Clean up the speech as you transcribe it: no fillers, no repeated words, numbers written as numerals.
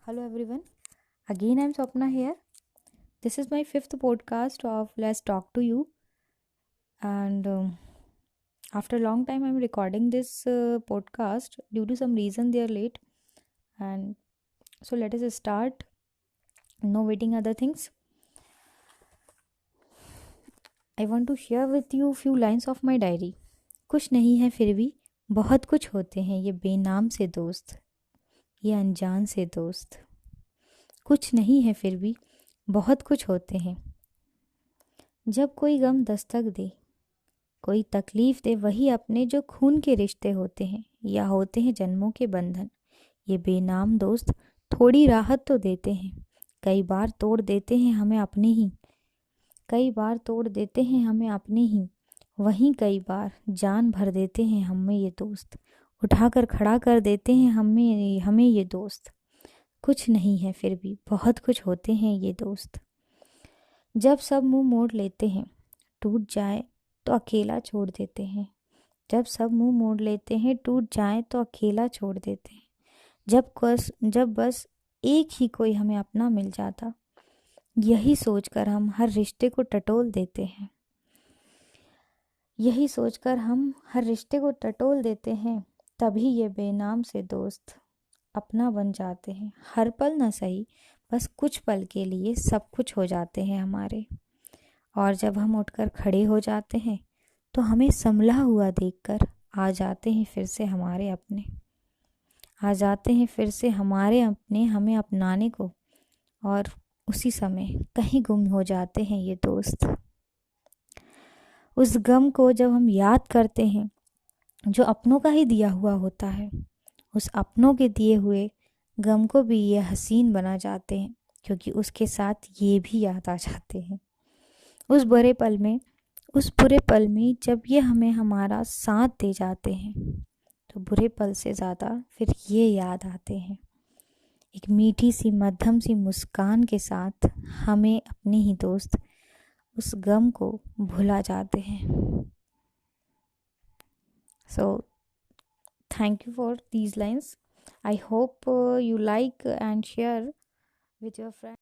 Hello everyone. Again, I'm Swapna here. This is my fifth podcast of Let's Talk to You, and after a long time, I'm recording this podcast due to some reason they are late. And so let us start. No waiting other things. I want to share with you few lines of my diary. कुछ नहीं है फिर भी बहुत कुछ होते हैं ये बेनाम से दोस्त, ये अनजान से दोस्त. कुछ नहीं है फिर भी बहुत कुछ होते हैं. जब कोई गम दस्तक दे, कोई तकलीफ दे, वही अपने जो खून के रिश्ते होते हैं या होते हैं जन्मों के बंधन. ये बेनाम दोस्त थोड़ी राहत तो देते हैं, कई बार तोड़ देते हैं हमें अपने ही. कई बार तोड़ देते हैं हमें अपने ही. वहीं कई बार जान भर देते हैं हमें ये दोस्त, उठाकर खड़ा कर देते हैं हमें हमें ये दोस्त. कुछ नहीं है फिर भी बहुत कुछ होते हैं ये दोस्त. जब सब मुंह मोड़ लेते हैं, टूट जाए तो अकेला छोड़ देते हैं. जब सब मुंह मोड़ लेते हैं, टूट जाए तो अकेला छोड़ देते हैं. जब बस एक ही कोई हमें अपना मिल जाता, यही सोचकर हम हर रिश्ते को टटोल देते हैं. यही सोचकर हम हर रिश्ते को टटोल देते हैं. तभी ये बेनाम से दोस्त अपना बन जाते हैं. हर पल ना सही, बस कुछ पल के लिए सब कुछ हो जाते हैं हमारे. और जब हम उठकर खड़े हो जाते हैं तो हमें संभला हुआ देखकर आ जाते हैं फिर से हमारे अपने. आ जाते हैं फिर से हमारे अपने हमें अपनाने को. और उसी समय कहीं गुम हो जाते हैं ये दोस्त. उस गम को जब हम याद करते हैं जो अपनों का ही दिया हुआ होता है, उस अपनों के दिए हुए गम को भी ये हसीन बना जाते हैं, क्योंकि उसके साथ ये भी याद आ जाते हैं. उस बुरे पल में जब ये हमें हमारा साथ दे जाते हैं, तो बुरे पल से ज़्यादा फिर ये याद आते हैं. एक मीठी सी मध्यम सी मुस्कान के साथ हमें अपने ही दोस्त उस गम को भुला जाते हैं. So thank you for these lines. I hope you like and share with your friends.